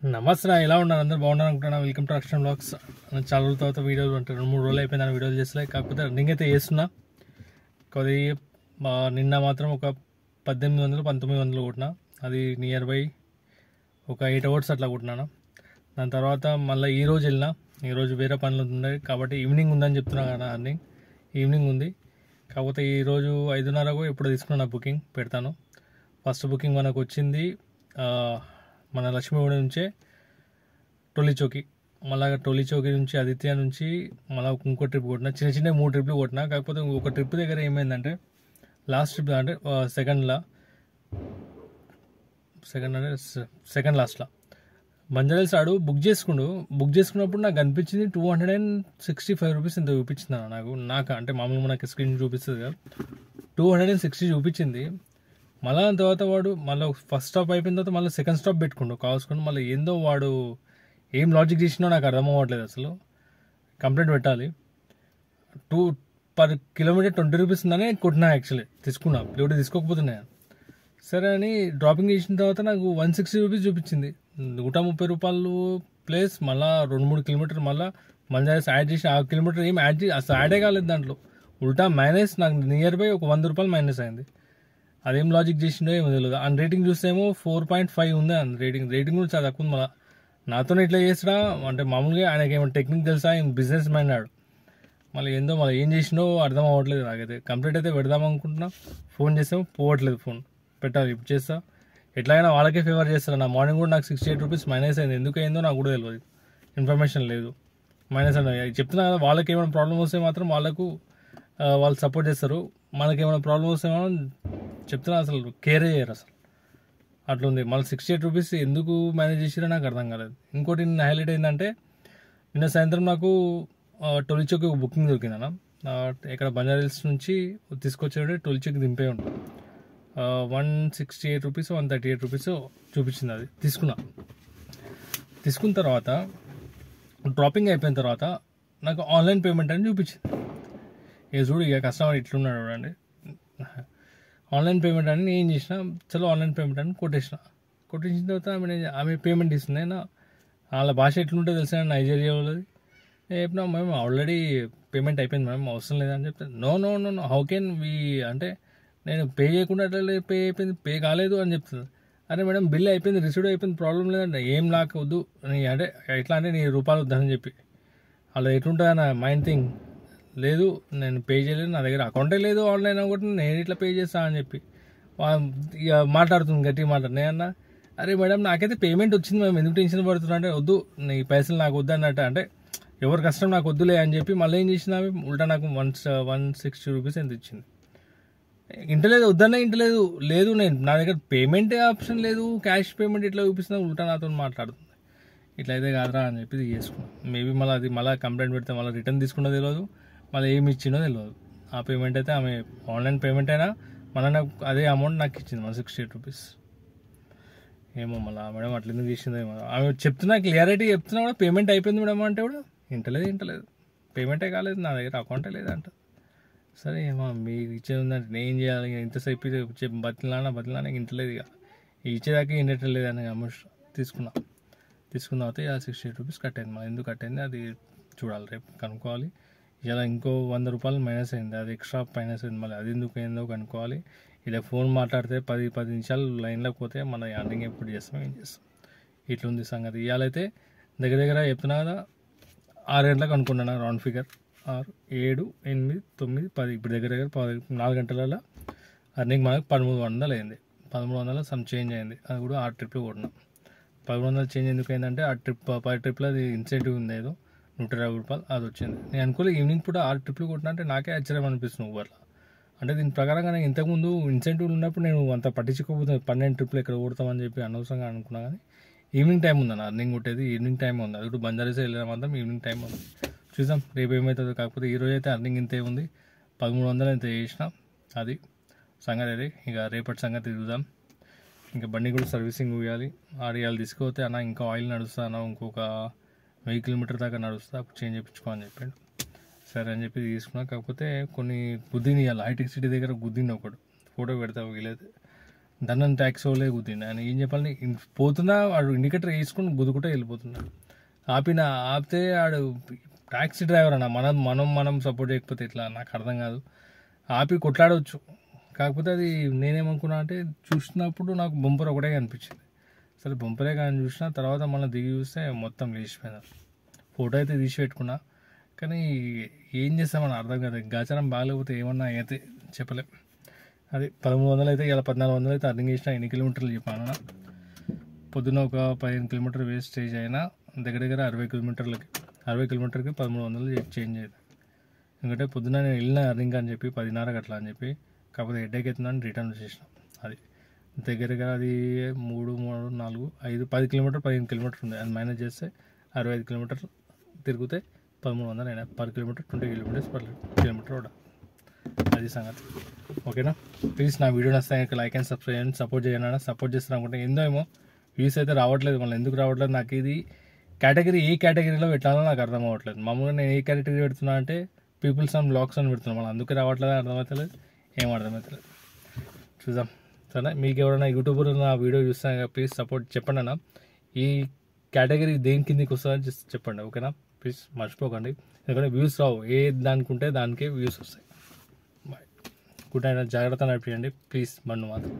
నమస్తే, ఎలా ఉన్నారు? అందరూ బాగున్నారు అనుకుంటున్నా. వెల్కమ్ టు అక్షరం బ్లాగ్స్. చాలా రోజుల తర్వాత వీడియోలు అంటే 2-3 రోజులు అయిపోయింది వీడియోలు చేస్తలే. కాకపోతే రన్నింగ్ అయితే చేస్తున్నా. కొద్ది నిన్న మాత్రం ఒక 1800-1900 కొట్టినా. అది నియర్ బై ఒక 8 hours అట్లా కొట్టినాను. దాని తర్వాత మళ్ళీ ఈరోజు వెళ్ళినా. ఈరోజు వేరే పనులు ఉన్నాయి కాబట్టి ఈవినింగ్ ఉందని చెప్తున్నా కదా. ఈవినింగ్ ఉంది. కాకపోతే ఈరోజు 5:30కు ఎప్పుడు తీసుకున్నా బుకింగ్ పెడతాను. ఫస్ట్ బుకింగ్ మనకు వచ్చింది మన లక్ష్మీగూడ నుంచే టోలీచౌకి. మళ్ళీ టోలీచౌకి నుంచి ఆదిత్య నుంచి మళ్ళీ ఇంకో ట్రిప్ కొట్టినా. చిన్న 3 ట్రిప్లు కొట్టినా. కాకపోతే ఒక ట్రిప్ దగ్గర ఏమైందంటే లాస్ట్ ట్రిప్ అంటే సెకండ్ లాస్ట్లో బంజారాల్స్ ఆడు బుక్ చేసుకున్నప్పుడు నాకు అనిపించింది 265 రూపీస్ ఇంత చూపించింది నాకు అంటే మామూలుగా నాకు స్క్రీన్ చూపిస్తుంది కదా, 260 చూపించింది. మళ్ళీ దాని తర్వాత వాడు మళ్ళీ ఫస్ట్ స్టాప్ అయిపోయిన తర్వాత మళ్ళీ సెకండ్ స్టాప్ కావాల్సుకుని మళ్ళీ ఏందో వాడు ఏం లాజిక్ చేసినో నాకు అర్థం అవ్వట్లేదు. అసలు కంప్లైంట్ పెట్టాలి. 2 per kilometer 20 రూపీస్ ఉందని కొట్టినా. యాక్చువల్లీ తీసుకున్నా, లేకపోతే తీసుకోకపోతున్నాను. సరే అని డ్రాపింగ్ చేసిన తర్వాత నాకు 160 రూపీస్ చూపించింది. 130 రూపాయలు ప్లేస్ మళ్ళీ 2-3 కిలోమీటర్ మళ్ళీ మంజాస్ యాడ్ చేసి ఆ కిలోమీటర్ ఏం అసలు యాడే కాలేదు దాంట్లో. ఉల్టా మైనస్ నాకు నియర్ బై ఒక 100 రూపాయలు మైనస్ అయింది. అదేం లాజిక్ చేసిండో ఏమో తెలియదు. అండ్ రేటింగ్ చూస్తేమో 4.5 ఉంది. అండ్ రేటింగ్ కూడా చాలా తక్కువ ఉంది. మళ్ళీ నాతోనే ఇట్లా చేసినా అంటే మామూలుగా ఆయనకి ఏమైనా టెక్నిక్ తెలుసా, ఆయన బిజినెస్ మైండ్ ఆడు. మళ్ళీ మళ్ళీ ఏం చేసినో అర్థం అవ్వట్లేదు నాకైతే. కంప్లీట్ అయితే పెడదాం అనుకుంటున్నా. ఫోన్ చేసాము పోవట్లేదు. ఫోన్ పెట్టాలి ఇప్పుడు చేస్తా. ఎట్లయినా వాళ్ళకే ఫేవర్ చేస్తాను. నా మార్నింగ్ కూడా నాకు 68 రూపీస్ మైనస్ అయింది. ఎందుకు అయిందో నాకు కూడా తెలియదు, ఇన్ఫర్మేషన్ లేదు. మైనస్ అంటే చెప్తున్నా కదా, వాళ్ళకి ఏమైనా ప్రాబ్లమ్ వస్తే మాత్రం వాళ్ళు సపోర్ట్ చేస్తారు. మనకి ఏమైనా ప్రాబ్లమ్ వస్తే మనం చెప్తున్నా అసలు కేరే చేయరు అసలు. అట్లుంది. మళ్ళీ 68 రూపీస్ ఎందుకు మేనేజ్ చేసిరో నాకు అర్థం కాలేదు. ఇంకోటి నిన్న హైలైట్ ఏంటంటే నిన్న సాయంత్రం నాకు టోలీచౌకి ఒక బుకింగ్ దొరికిందన్న. ఇక్కడ బంజారాహిల్స్ నుంచి తీసుకొచ్చేటప్పుడు టోలీచౌకి దింపే ఉంటాం. 168 రూపీస్ 138 రూపీస్ చూపించింది. అది తీసుకున్న తర్వాత డ్రాపింగ్ అయిపోయిన తర్వాత నాకు ఆన్లైన్ పేమెంట్ అని చూపించింది. చూడు ఇక కస్టమర్ ఇట్లున్నాడు చూడండి. ఆన్లైన్ పేమెంట్ అని నేను ఏం చేసిన, చలో ఆన్లైన్ పేమెంట్ అని కొట్టేసిన తర్వాత ఆమె పేమెంట్ ఇస్తుంది. వాళ్ళ భాష ఎట్లుంటుందో తెలిసిన నైజీరియా వాళ్ళది. చెప్పినా మేము ఆల్రెడీ పేమెంట్ అయిపోయింది మేడం, అవసరం లేదని చెప్తే నో హౌ కెన్ అంటే నేను పే చేయకుండా అట్లా పే అయిపోయింది, పే కాలేదు అని చెప్తుంది. అరే మేడం బిల్ అయిపోయింది, రిసీవ్ అయిపోయింది, ప్రాబ్లం లేదంటే ఏం నాకు వద్దు అంటే ఎట్లా అంటే నీ రూపాయలు వద్దని చెప్పి. అలా ఎట్లుంటుంది అన్న మైండ్ థింగ్. లేదు నేను పే చేయలేదు, నా దగ్గర అకౌంటే లేదు, ఆన్లైన్ ఒకటి నేను ఇట్లా పే చేస్తా అని చెప్పి ఇక మాట్లాడుతుంది గట్టిగా మాట్లాడు. నేనన్నా అరే మేడం నాకైతే పేమెంట్ వచ్చింది, మేము ఎందుకు టెన్షన్ పడుతున్నా అంటే వద్దు నీ పైసలు నాకు వద్దు అన్నట్టు. అంటే ఎవరి కష్టం నాకు వద్దులే అని చెప్పి మళ్ళీ ఏం చేసింది ఆమె ఉల్టా నాకు 160 రూపీస్ ఎంత ఇచ్చింది. ఇంటలేదు, వద్దన్నా ఇంటలేదు. లేదు నేను నా దగ్గర పేమెంట్ ఆప్షన్ లేదు, క్యాష్ పేమెంట్ ఇట్లా చూపిస్తున్నా, ఉల్టా నాతో మాట్లాడుతుంది. ఇట్లా అయితే కాదురా అని చెప్పి చేసుకున్నాను. మేబీ మళ్ళీ కంప్లైంట్ పెడితే మళ్ళీ రిటర్న్ తీసుకున్నో తెలియదు, మళ్ళీ ఏమి ఇచ్చిందో తెలియదు. ఆ పేమెంట్ అయితే ఆమె ఆన్లైన్ పేమెంట్ అయినా మళ్ళీ నాకు అదే అమౌంట్ నాకు ఇచ్చింది 168 రూపీస్. ఏమో మళ్ళీ మేడం అట్లా ఎందుకు చేసిందో ఏమో. ఆమె చెప్తున్నా క్లియారిటీ చెప్తున్నా కూడా పేమెంట్ అయిపోయింది మేడం అంటే కూడా ఇంటలేదు, పేమెంటే కాలేదు, నా దగ్గర అకౌంటే లేదంట. సరే ఏమో మీకు ఇచ్చేది ఉందంటే నేను చేయాలి. ఇంతసేపు బతిలానా ఇంటలేదు. ఇక ఇచ్చేదాకా ఇంటలేదు అని తీసుకున్న తర్వాత 68 రూపీస్ కట్ అయింది. మళ్ళీ ఎందుకు కట్ అయింది అది చూడాలి, రేపు కనుక్కోవాలి. ఇలా ఇంకో 100 రూపాయలు మైనస్ అయింది, అది ఎక్స్ట్రా మైనస్ అయింది. మళ్ళీ అది ఎందుకు అయిందో కనుక్కోవాలి. ఇలా ఫోన్ మాట్లాడితే 10 నిమిషాలు లైన్లోకి పోతే మన ఎండింగ్ ఎప్పుడు చేస్తాం, ఏం చేస్తాం. ఇట్లుంది సంగతి. ఇవాళైతే దగ్గర చెప్తున్నా కదా, 6 గంటలకు అనుకున్నాను రౌండ్ ఫిగర్. 6, 7, 8, 9, 10 ఇప్పుడు దగ్గర 4 గంటలలో అర్నింగ్ మనకు 1300 అయింది. 1300 సమ్ చేంజ్ అయింది. అది కూడా 6 ట్రిప్లు కొట్టినాం. 1300 చేంజ్ ఎందుకు అయిందంటే ఆ పర్ ట్రిప్లో అది ఇన్సెంటివ్ ఉంది, ఏదో 120 రూపాయలు అది వచ్చింది. నేను అనుకోలే ఈవినింగ్ పూట 6 ట్రిప్లు కొట్టినా అంటే నాకే ఆశ్చర్యం అనిపిస్తుంది ఊబర్లో. అంటే దీని ప్రకారంగా నేను ఇంతకుముందు ఇన్సెంటివ్లు ఉన్నప్పుడు నేను అంత పట్టించుకోకపోతే 12 ట్రిప్లు ఎక్కడ కొడతామని చెప్పి అనవసరంగా అనుకున్నా. కానీ ఈవినింగ్ టైం ఉందన్న అర్నింగ్ కొట్టేది, ఈవినింగ్ టైం ఉంది. అది కూడా బంజారాస్ వెళ్ళిన మాత్రం ఈవినింగ్ టైం ఉంది. చూద్దాం రేపు ఏమవుతుందో. కాకపోతే ఈరోజు అయితే అర్నింగ్ ఇంతే ఉంది, 1300 అయితే చేసిన. అది సంగతి. అది ఇక రేపటి సంగతి చూద్దాం. ఇంకా బండి కూడా సర్వీసింగ్ ఇవ్వాలి. ఇవాళ తీసుకుపోతే అన్న ఇంకా ఆయిల్ నడుస్తా అన్న, ఇంకొక 1000 కిలోమీటర్ దాకా నడుస్తా, అప్పుడు చేంజ్ చేయించుకో అని చెప్పాడు. సరే అని చెప్పి తీసుకున్నా. కాకపోతే కొన్ని గుద్దిని ఇవ్వాలి, హైటెక్ సిటీ దగ్గర గుద్దింది ఒకడు, ఫోటో పెడతా వీలైతే. దాన్ని ట్యాక్స్ వాళ్ళే గుద్దింది. ఆయన ఏం చెప్పాలని పోతున్నా వాడు ఇండికేటర్ వేసుకుని గుద్దుకుంటే వెళ్ళిపోతున్నాడు. ఆపితే వాడు ట్యాక్సీ డ్రైవర్ అన్న మనం సపోర్ట్ చేయకపోతే ఇట్లా నాకు అర్థం కాదు. ఆపి కొట్లాడవచ్చు. కాకపోతే అది నేనేమనుకున్నా అంటే చూసినప్పుడు నాకు బొంపర్ ఒకటే కనిపించింది. సరే బొంపరే కానీ చూసిన తర్వాత మళ్ళీ దిగి చూస్తే మొత్తం లేచిపోయినారు. ఫోటో అయితే తీసి పెట్టుకున్నా, కానీ ఏం చేస్తామని అర్థం కాదు. గాచారం బాగాలేకపోతే ఏమన్నా అయితే చెప్పలేం. అది 1300 అయితే ఇలా 1400 అయితే అర్థం చేసిన. ఎన్ని కిలోమీటర్లు చెప్పాను, పొద్దున్న ఒక 15 కిలోమీటర్ వేస్టేజ్ అయినా దగ్గర 60 కిలోమీటర్లకి 1300 చేంజ్ అయ్యింది. ఎందుకంటే పొద్దున్న నేను వెళ్ళిన అర్నింగ్ అని చెప్పి 10:30 అట్లా అని చెప్పి, కాకపోతే హెడ్ఏక్ అవుతుందని రిటర్న్ వచ్చేసినాం. అది దగ్గరగా అది 3, 3, 4, 5, 10 కిలోమీటర్ 15 కిలోమీటర్ ఉంది. అది మేనేజ్ చేస్తే 65 కిలోమీటర్లు తిరిగితే 1300 అయినా. Per kilometer 20 kilometers per kilometer కూడా. అది సంగతి. ఓకేనా? ప్లీజ్ నా వీడియో నచ్చితే లైక్ అండ్ సబ్స్క్రైబ్ చేయండి. సపోర్ట్ చేయండి. సపోర్ట్ చేస్తాను అనుకుంటే ఏమో వ్యూస్ అయితే రావట్లేదు. మళ్ళీ ఎందుకు రావట్లేదు నాకు ఇది కేటగిరీ ఏ కేటగిరీలో పెట్టాలో నాకు అర్థం అవ్వట్లేదు. మామూలుగా నేను ఏ కేటగిరీ పెడుతున్నా అంటే పీపుల్స్ అండ్ బ్లాగ్స్ అని పెడుతున్నాను. మళ్ళీ అందుకే రావట్లేదు, అర్థమవుతలేదు, ఏం అర్థమవుతలేదు. చూద్దాం. సరే, మీకు ఎవరైనా యూట్యూబర్ నా వీడియో చూస్తాను ప్లీజ్ సపోర్ట్ చెప్పండి అన్న. ఈ కేటగిరీ దేని కిందకి వస్తుందని జస్ట్ చెప్పండి. ఓకేనా? ప్లీజ్ మర్చిపోకండి. ఎందుకంటే వ్యూస్ రావు. ఏ దానికి ఉంటే దానికే వ్యూస్ వస్తాయి. Good night. జాగ్రత్త నడిపియండి ప్లీజ్. బండి మాత్రం